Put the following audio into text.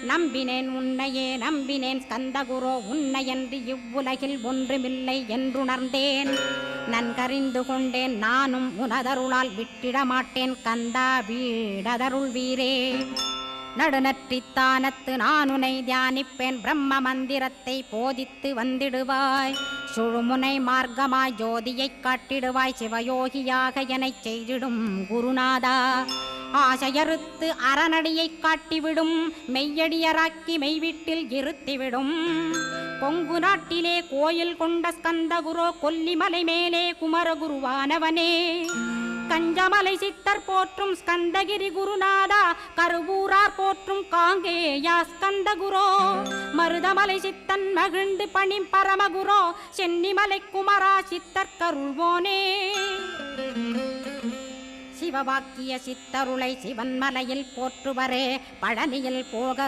நம்பினேன் உன்னையே நம்பினேன் ஸ்கந்தகுரோ உன்னையன்றி இவ்வுலகில் ஒன்றுமில்லை என்றுணர்ந்தேன். நன்கறிந்து கொண்டேன் நானும் உனதருளால் விட்டிட மாட்டேன் கந்தா வீடதருள் வீரே. நடுநற்றித்தானத்து நானுனை தியானிப்பேன் பிரம்ம மந்திரத்தை போதித்து வந்திடுவாய். சுழுமுனை மார்க்கமாய் ஜோதியைக் காட்டிடுவாய் சிவயோகியாக எனச் செய்திடும் குருநாதா. ஆசையறுத்து அறநடியைக் காட்டிவிடும் மெய்யடியராக்கி மெய்வீட்டில் இருத்திவிடும். கொங்கு நாட்டிலே கோயில் கொண்ட ஸ்கந்தகுரோ கொல்லிமலை மேலே குமரகுருவானவனே. கஞ்சமலை சித்தர் போற்றும் ஸ்கந்தகிரி குருநாதா கருவூரார் போற்றும் காங்கேயா ஸ்கந்தகுரோ. மருதமலை சித்தன் மகிழ்ந்து பணி பரமகுரோ சென்னிமலை குமரா சித்தர் கருள்வோனே. சிவவாக்கிய சித்தருளை சிவன்மலையில் போற்றுவரே பழனியில் போகரும்